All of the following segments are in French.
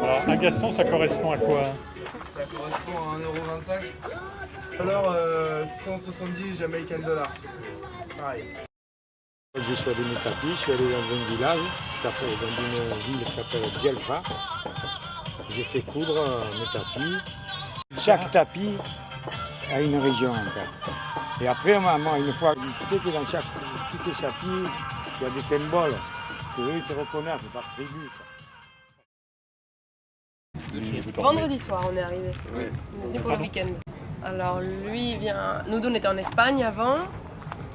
Alors, un Gaston, ça correspond à quoi? Ça correspond à 1,25 €. Alors 170 Jamaican dollars. Pareil. Je suis allé mes tapis, je suis allé dans un village, dans une ville qui s'appelle Djelfa. J'ai fait coudre mes tapis. Chaque tapis a une région en fait. Et après, moi, une fois, tu sais que dans tous les tapis, il y a des symboles. C'est eux qui te reconnaissent, c'est par tribu. Vendredi soir, on est arrivé. Ouais. On est venu pour le week-end. Alors lui, il vient. Nous deux, on était en Espagne avant,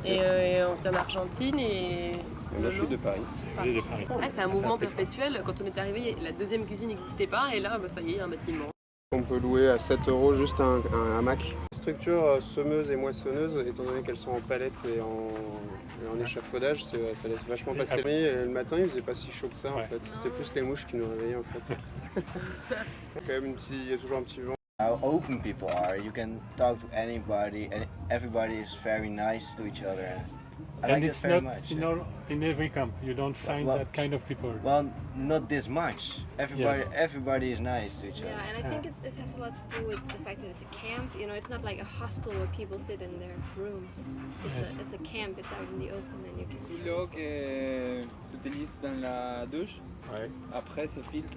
et on était en Argentine et. Là, je suis de Paris. Ah, c'est un mouvement perpétuel. Quand on est arrivé, la deuxième cuisine n'existait pas, et là, bah, ça y est, il y a un bâtiment. On peut louer à 7 € juste un hamac. Structure semeuse et moissonneuse, étant donné qu'elles sont en palette et en échafaudage, ça laisse vachement passer la nuit. Et le matin, il faisait pas si chaud que ça en fait. C'était plus les mouches qui nous réveillaient en fait. Quand même, il y a toujours un petit vent. How open people are, you can talk to anybody and everybody is very nice to each other. I like And this it's very not, much. in every camp, you don't find Well- that kind of people. Well, not this much. Yes. Everybody is nice to each other. Yeah, and I think it has a lot to do with the fact that it's a camp. You know, it's not like a hostel where people sit in their rooms. Yes. It's a camp. It's out in the open, and you can. L'eau qui s'utilise dans la douche. Ouais. Après, se filtre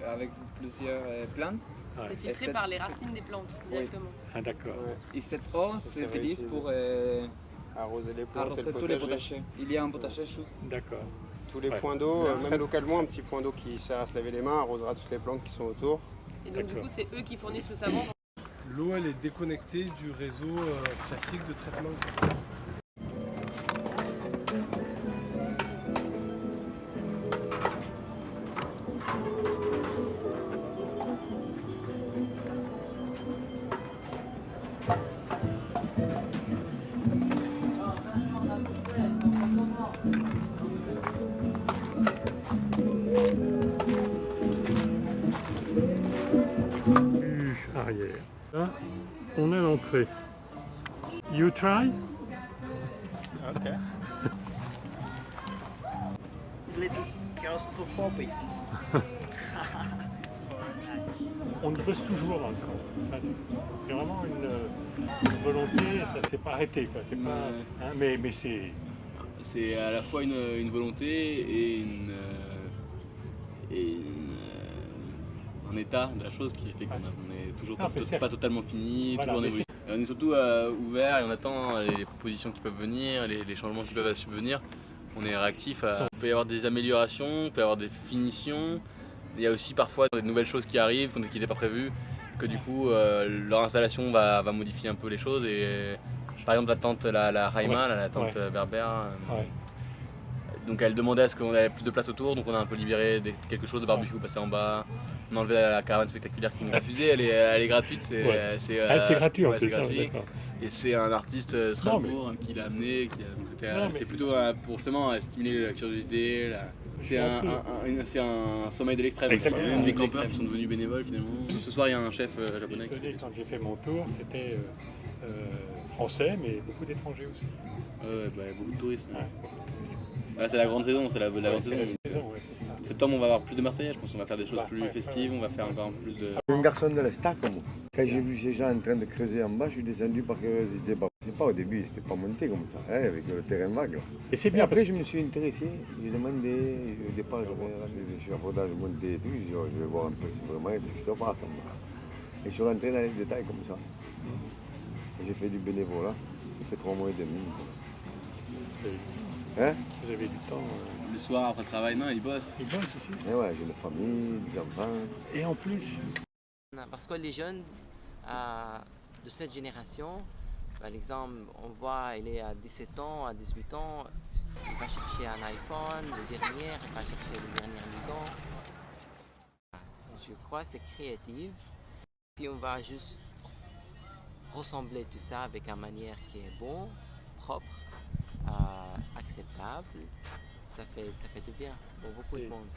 avec plusieurs plantes. C'est Et filtré cette- par les racines des plantes, directement. Ah d'accord. Et cette eau c'est s'utilise réutilisé. pour Arroser les plantes et arroser le tous les potager. potagers. Il y a un potager juste. D'accord. Tous les Ouais. points d'eau, même localement, un petit point d'eau qui sert à se laver les mains, arrosera toutes les plantes qui sont autour. Et donc, du D'accord. coup, c'est eux qui fournissent le savon. L'eau, elle est déconnectée du réseau classique de traitement. Arrière. Là, on est à l'entrée. You try? Okay. Little claustrophobic. On bosse toujours dans le camp. Enfin, c'est vraiment une volonté, ça s'est pas arrêté quoi. C'est pas, hein, mais c'est. C'est à la fois une volonté et un état de la chose qui fait qu'on est toujours pas totalement fini, Voilà, toujours en mais évolution. Et on est surtout ouvert et on attend les propositions qui peuvent venir, les changements qui peuvent subvenir. On est réactif. Il peut y avoir des améliorations, il peut y avoir des finitions. Il y a aussi parfois des nouvelles choses qui arrivent, qui n'étaient pas prévues, que du coup leur installation va modifier un peu les choses. Et, par exemple la tente, la Raima, la tente berbère, donc elle demandait à ce qu'on ait plus de place autour, donc on a un peu libéré quelque chose de barbecue passé en bas. On a enlevé la caravane spectaculaire qui nous a fusé, elle est gratuite. C'est gratuit en ouais, plus. c'est gratuit. D'accord. Et c'est un artiste Strasbourg qui l'a amené. C'est plutôt pour justement stimuler la curiosité. C'est un sommeil de l'extrême. Exactement. Même des campeurs qui sont devenus bénévoles finalement. Ce soir il y a un chef japonais. Quand j'ai fait mon tour, c'était français, mais beaucoup d'étrangers aussi. Beaucoup de touristes. Ouais, beaucoup de touristes. C'est la grande saison, c'est la grande C'est la saison. saison, ouais, c'est ça. Septembre, on va avoir plus de Marseillais, je pense qu'on va faire des choses plus festives, on va faire encore plus de... Un garçon de l'Estac, moi. Quand j'ai vu ces gens en train de creuser en bas, je suis descendu par curiosité. Je sais pas, au début, c'était pas monté comme ça, hein, avec le terrain vague. Là. Et c'est Et bien après, parce je me suis intéressé, j'ai demandé, au départ, je suis à Frodage, monté et tout, je dis, oh, je vais voir un peu si vraiment ce qui se passe. Et je suis rentré dans les détails comme ça. Et j'ai fait du bénévolat, ça fait 3 mois et demi. Hein? vous avez du temps. Le soir, après le travail, non, ils bossent. Ils bossent ici. Et ouais, j'ai une famille, des enfants. Et en plus, Parce que les jeunes de cette génération, Par exemple, on voit, il est à 17 ans, à 18 ans, il va chercher un iPhone, le dernier, il va chercher le dernier maison. Je crois que c'est créatif. Si on va juste ressembler tout ça avec une manière qui est bon, propre, acceptable, ça fait du bien pour beaucoup de monde.